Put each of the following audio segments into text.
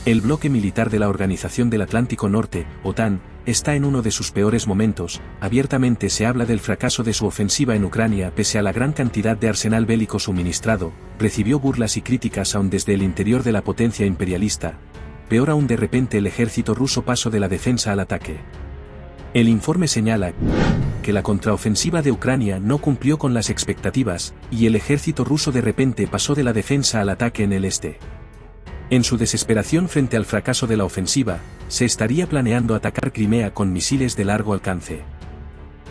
El bloque militar de la Organización del Atlántico Norte, OTAN, está en uno de sus peores momentos. Abiertamente se habla del fracaso de su ofensiva en Ucrania pese a la gran cantidad de arsenal bélico suministrado, recibió burlas y críticas aún desde el interior de la potencia imperialista. Peor aún, de repente el ejército ruso pasó de la defensa al ataque. El informe señala que la contraofensiva de Ucrania no cumplió con las expectativas, y el ejército ruso de repente pasó de la defensa al ataque en el este. En su desesperación frente al fracaso de la ofensiva, se estaría planeando atacar Crimea con misiles de largo alcance.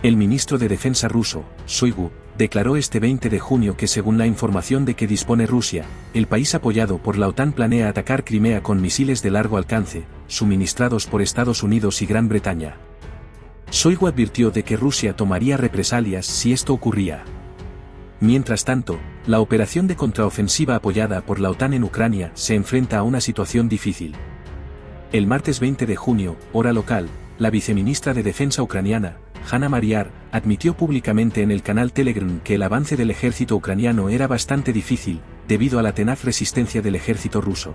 El ministro de Defensa ruso, Shoigu, declaró este 20 de junio que según la información de que dispone Rusia, el país apoyado por la OTAN planea atacar Crimea con misiles de largo alcance, suministrados por Estados Unidos y Gran Bretaña. Shoigu advirtió de que Rusia tomaría represalias si esto ocurría. Mientras tanto, la operación de contraofensiva apoyada por la OTAN en Ucrania se enfrenta a una situación difícil. El martes 20 de junio, hora local, la viceministra de Defensa ucraniana, Hanna Maliar, admitió públicamente en el canal Telegram que el avance del ejército ucraniano era bastante difícil, debido a la tenaz resistencia del ejército ruso.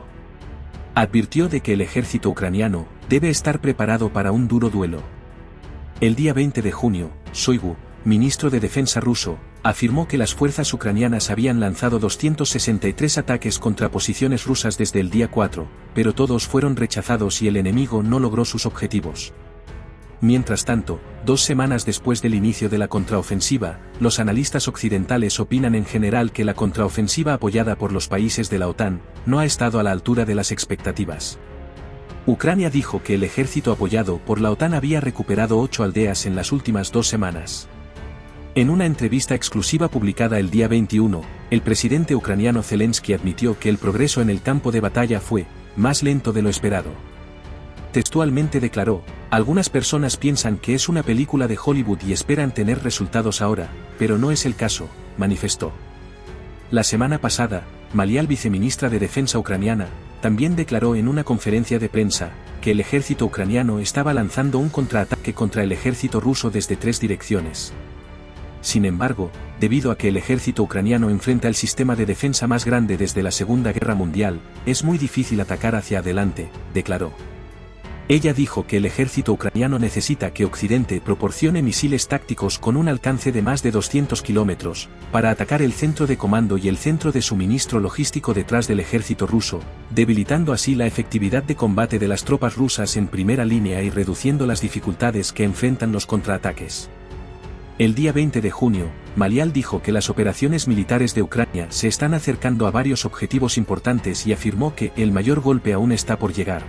Advirtió de que el ejército ucraniano debe estar preparado para un duro duelo. El día 20 de junio, Shoigu, ministro de Defensa ruso, afirmó que las fuerzas ucranianas habían lanzado 263 ataques contra posiciones rusas desde el día 4, pero todos fueron rechazados y el enemigo no logró sus objetivos. Mientras tanto, 2 semanas después del inicio de la contraofensiva, los analistas occidentales opinan en general que la contraofensiva apoyada por los países de la OTAN no ha estado a la altura de las expectativas. Ucrania dijo que el ejército apoyado por la OTAN había recuperado 8 aldeas en las últimas 2 semanas. En una entrevista exclusiva publicada el día 21, el presidente ucraniano Zelensky admitió que el progreso en el campo de batalla fue más lento de lo esperado. Textualmente declaró: "Algunas personas piensan que es una película de Hollywood y esperan tener resultados ahora, pero no es el caso", manifestó. La semana pasada, Maliar, viceministra de Defensa ucraniana, también declaró en una conferencia de prensa que el ejército ucraniano estaba lanzando un contraataque contra el ejército ruso desde 3 direcciones. Sin embargo, debido a que el ejército ucraniano enfrenta el sistema de defensa más grande desde la Segunda Guerra Mundial, es muy difícil atacar hacia adelante, declaró. Ella dijo que el ejército ucraniano necesita que Occidente proporcione misiles tácticos con un alcance de más de 200 kilómetros, para atacar el centro de comando y el centro de suministro logístico detrás del ejército ruso, debilitando así la efectividad de combate de las tropas rusas en primera línea y reduciendo las dificultades que enfrentan los contraataques. El día 20 de junio, Maliar dijo que las operaciones militares de Ucrania se están acercando a varios objetivos importantes y afirmó que el mayor golpe aún está por llegar.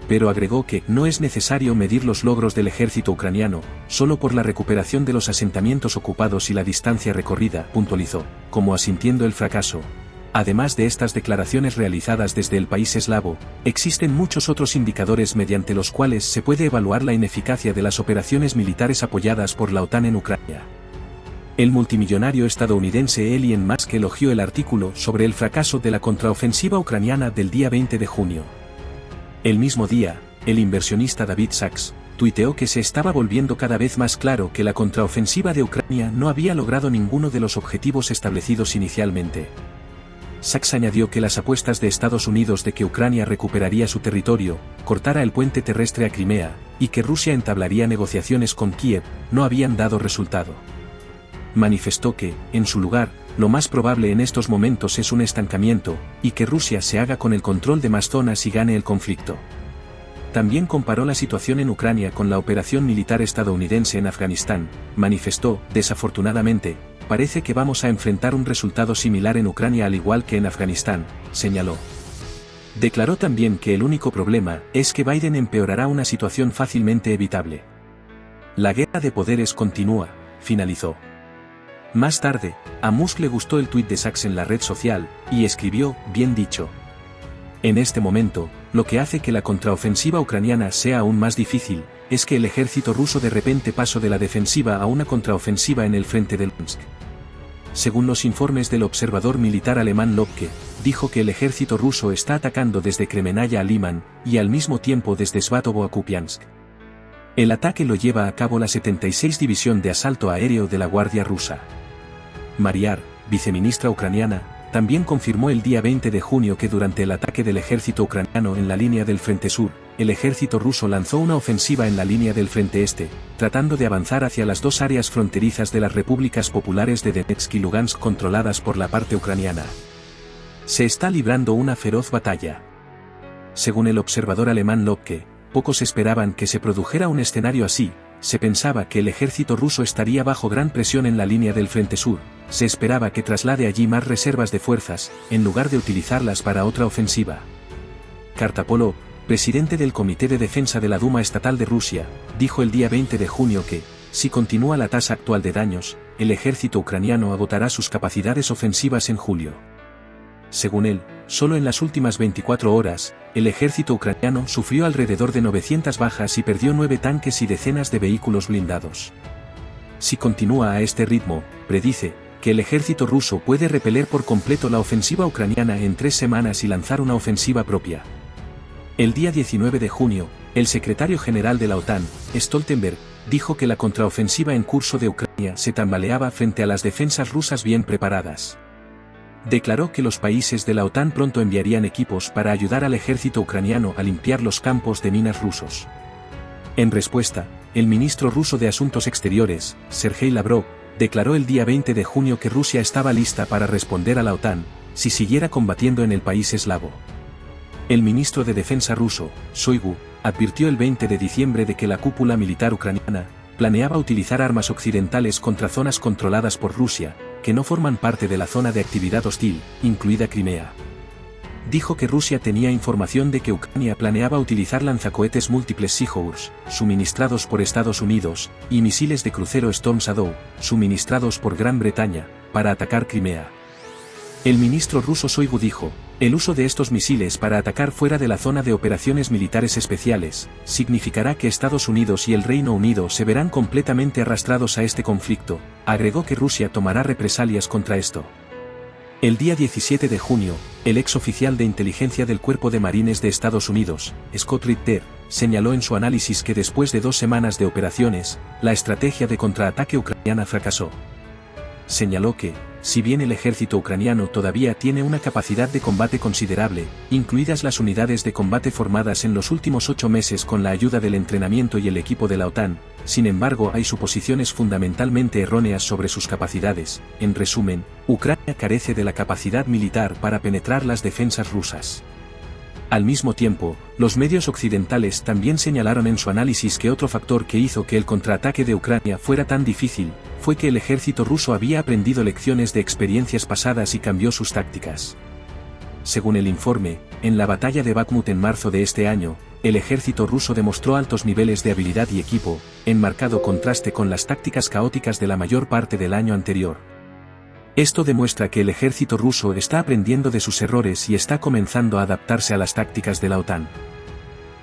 Pero agregó que no es necesario medir los logros del ejército ucraniano, solo por la recuperación de los asentamientos ocupados y la distancia recorrida, puntualizó, como asintiendo el fracaso. Además de estas declaraciones realizadas desde el país eslavo, existen muchos otros indicadores mediante los cuales se puede evaluar la ineficacia de las operaciones militares apoyadas por la OTAN en Ucrania. El multimillonario estadounidense Elon Musk elogió el artículo sobre el fracaso de la contraofensiva ucraniana del día 20 de junio. El mismo día, el inversionista David Sachs tuiteó que se estaba volviendo cada vez más claro que la contraofensiva de Ucrania no había logrado ninguno de los objetivos establecidos inicialmente. Sachs añadió que las apuestas de Estados Unidos de que Ucrania recuperaría su territorio, cortara el puente terrestre a Crimea, y que Rusia entablaría negociaciones con Kiev, no habían dado resultado. Manifestó que, en su lugar, lo más probable en estos momentos es un estancamiento, y que Rusia se haga con el control de más zonas y gane el conflicto. También comparó la situación en Ucrania con la operación militar estadounidense en Afganistán. Manifestó: "Desafortunadamente, parece que vamos a enfrentar un resultado similar en Ucrania al igual que en Afganistán", señaló. Declaró también que el único problema es que Biden empeorará una situación fácilmente evitable. La guerra de poderes continúa, finalizó. Más tarde, a Musk le gustó el tuit de Sachs en la red social, y escribió: "Bien dicho". En este momento, lo que hace que la contraofensiva ucraniana sea aún más difícil, es que el ejército ruso de repente pasó de la defensiva a una contraofensiva en el frente de Luhansk. Según los informes del observador militar alemán Lobke, dijo que el ejército ruso está atacando desde Kremenaya a Liman, y al mismo tiempo desde Svatovo a Kupiansk. El ataque lo lleva a cabo la 76 División de Asalto Aéreo de la Guardia Rusa. Maliar, viceministra ucraniana, también confirmó el día 20 de junio que durante el ataque del ejército ucraniano en la línea del frente sur, el ejército ruso lanzó una ofensiva en la línea del frente este, tratando de avanzar hacia las dos áreas fronterizas de las repúblicas populares de Donetsk y Lugansk controladas por la parte ucraniana. Se está librando una feroz batalla. Según el observador alemán Lobke, pocos esperaban que se produjera un escenario así. Se pensaba que el ejército ruso estaría bajo gran presión en la línea del frente sur, se esperaba que traslade allí más reservas de fuerzas, en lugar de utilizarlas para otra ofensiva. Kartapolov, presidente del Comité de Defensa de la Duma Estatal de Rusia, dijo el día 20 de junio que, si continúa la tasa actual de daños, el ejército ucraniano agotará sus capacidades ofensivas en julio. Según él, solo en las últimas 24 horas, el ejército ucraniano sufrió alrededor de 900 bajas y perdió 9 tanques y decenas de vehículos blindados. Si continúa a este ritmo, predice, que el ejército ruso puede repeler por completo la ofensiva ucraniana en 3 semanas y lanzar una ofensiva propia. El día 19 de junio, el secretario general de la OTAN, Stoltenberg, dijo que la contraofensiva en curso de Ucrania se tambaleaba frente a las defensas rusas bien preparadas. Declaró que los países de la OTAN pronto enviarían equipos para ayudar al ejército ucraniano a limpiar los campos de minas rusos. En respuesta, el ministro ruso de Asuntos Exteriores, Sergei Lavrov, declaró el día 20 de junio que Rusia estaba lista para responder a la OTAN, si siguiera combatiendo en el país eslavo. El ministro de Defensa ruso, Shoigu, advirtió el 20 de diciembre de que la cúpula militar ucraniana planeaba utilizar armas occidentales contra zonas controladas por Rusia, que no forman parte de la zona de actividad hostil, incluida Crimea. Dijo que Rusia tenía información de que Ucrania planeaba utilizar lanzacohetes múltiples Seahorse, suministrados por Estados Unidos, y misiles de crucero Storm Shadow, suministrados por Gran Bretaña, para atacar Crimea. El ministro ruso Shoigu dijo, el uso de estos misiles para atacar fuera de la zona de operaciones militares especiales, significará que Estados Unidos y el Reino Unido se verán completamente arrastrados a este conflicto. Agregó que Rusia tomará represalias contra esto. El día 17 de junio, el ex oficial de inteligencia del Cuerpo de Marines de Estados Unidos, Scott Ritter, señaló en su análisis que después de 2 semanas de operaciones, la estrategia de contraataque ucraniana fracasó. Señaló que, si bien el ejército ucraniano todavía tiene una capacidad de combate considerable, incluidas las unidades de combate formadas en los últimos 8 meses con la ayuda del entrenamiento y el equipo de la OTAN, sin embargo hay suposiciones fundamentalmente erróneas sobre sus capacidades. En resumen, Ucrania carece de la capacidad militar para penetrar las defensas rusas. Al mismo tiempo, los medios occidentales también señalaron en su análisis que otro factor que hizo que el contraataque de Ucrania fuera tan difícil, fue que el ejército ruso había aprendido lecciones de experiencias pasadas y cambió sus tácticas. Según el informe, en la batalla de Bakhmut en marzo de este año, el ejército ruso demostró altos niveles de habilidad y equipo, en marcado contraste con las tácticas caóticas de la mayor parte del año anterior. Esto demuestra que el ejército ruso está aprendiendo de sus errores y está comenzando a adaptarse a las tácticas de la OTAN.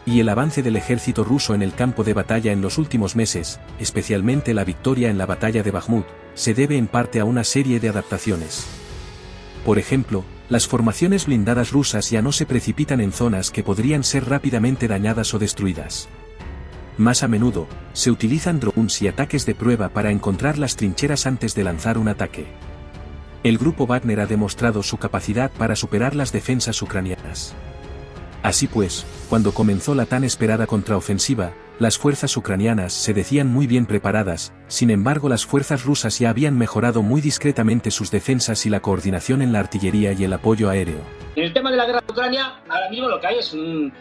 Y el avance del ejército ruso en el campo de batalla en los últimos meses, especialmente la victoria en la batalla de Bakhmut, se debe en parte a una serie de adaptaciones. Por ejemplo, las formaciones blindadas rusas ya no se precipitan en zonas que podrían ser rápidamente dañadas o destruidas. Más a menudo, se utilizan drones y ataques de prueba para encontrar las trincheras antes de lanzar un ataque. El grupo Wagner ha demostrado su capacidad para superar las defensas ucranianas. Así pues, cuando comenzó la tan esperada contraofensiva, las fuerzas ucranianas se decían muy bien preparadas, sin embargo las fuerzas rusas ya habían mejorado muy discretamente sus defensas y la coordinación en la artillería y el apoyo aéreo. En el tema de la guerra de Ucrania, ahora mismo lo que hay es un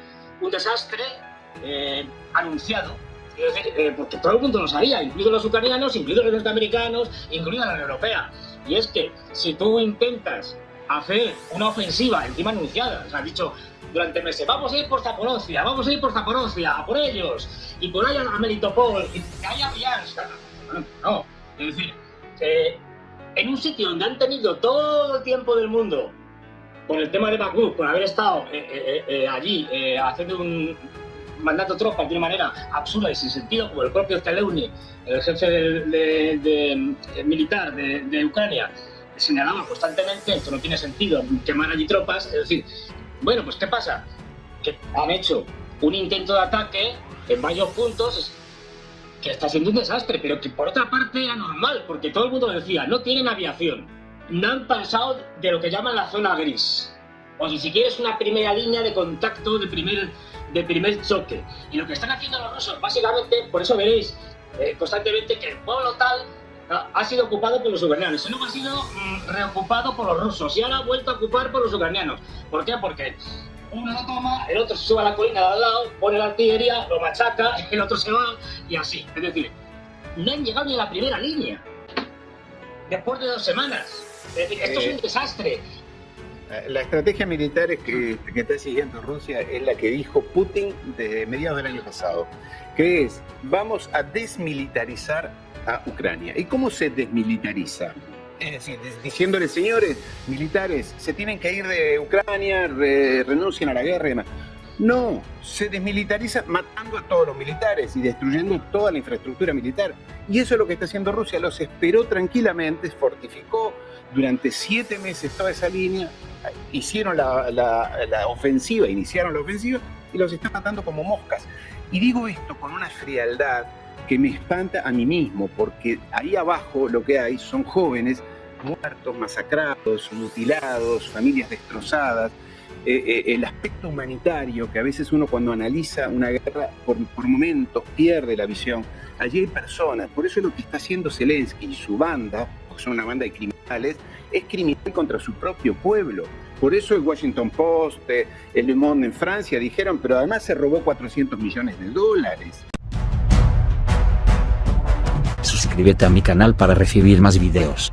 desastre anunciado. Es decir, porque todo el mundo lo sabía, incluidos los ucranianos, incluidos los norteamericanos, incluida la Unión Europea. Y es que si tú intentas hacer una ofensiva encima anunciada, se ha dicho durante meses, vamos a ir por Zaporozhia, a por ellos, y por allá a Melitopol, y que haya Briansk. No, es decir, en un sitio donde han tenido todo el tiempo del mundo, por el tema de Bakhmut, por haber estado allí haciendo mandando tropas de una manera absurda y sin sentido, como el propio Zelensky, el jefe militar de Ucrania, señalaba constantemente, esto no tiene sentido, quemar allí tropas. Es decir, bueno, pues ¿qué pasa? Que han hecho un intento de ataque en varios puntos que está siendo un desastre, pero que por otra parte era normal, porque todo el mundo decía, no tienen aviación. no han pasado de lo que llaman la zona gris. O si siquiera es una primera línea de contacto, de primer choque. Y lo que están haciendo los rusos, básicamente, por eso veréis constantemente que el pueblo tal ha sido ocupado por los ucranianos, y luego ha sido reocupado por los rusos, y ahora ha vuelto a ocupar por los ucranianos. ¿Por qué? Porque uno lo toma, el otro se sube a la colina de al lado, pone la artillería, lo machaca, el otro se va, y así. Es decir, no han llegado ni a la primera línea, después de 2 semanas. Es decir, esto es un desastre. La estrategia militar que está siguiendo Rusia es la que dijo Putin desde mediados del año pasado, que es: vamos a desmilitarizar a Ucrania. ¿Y cómo se desmilitariza? Es decir, diciéndole, señores militares, se tienen que ir de Ucrania, renuncien a la guerra y demás. No, se desmilitariza matando a todos los militares y destruyendo toda la infraestructura militar. Y eso es lo que está haciendo Rusia. Los esperó tranquilamente, fortificó durante 7 meses toda esa línea, hicieron la ofensiva, iniciaron la ofensiva y los están matando como moscas. Y digo esto con una frialdad que me espanta a mí mismo, porque ahí abajo lo que hay son jóvenes muertos, masacrados, mutilados, familias destrozadas. El aspecto humanitario que a veces uno, cuando analiza una guerra, por momentos pierde la visión. Allí hay personas, por eso lo que está haciendo Zelensky y su banda, porque son una banda de criminales, es criminal contra su propio pueblo. Por eso el Washington Post, el Le Monde en Francia dijeron, pero además se robó $400 millones. Suscríbete a mi canal para recibir más videos.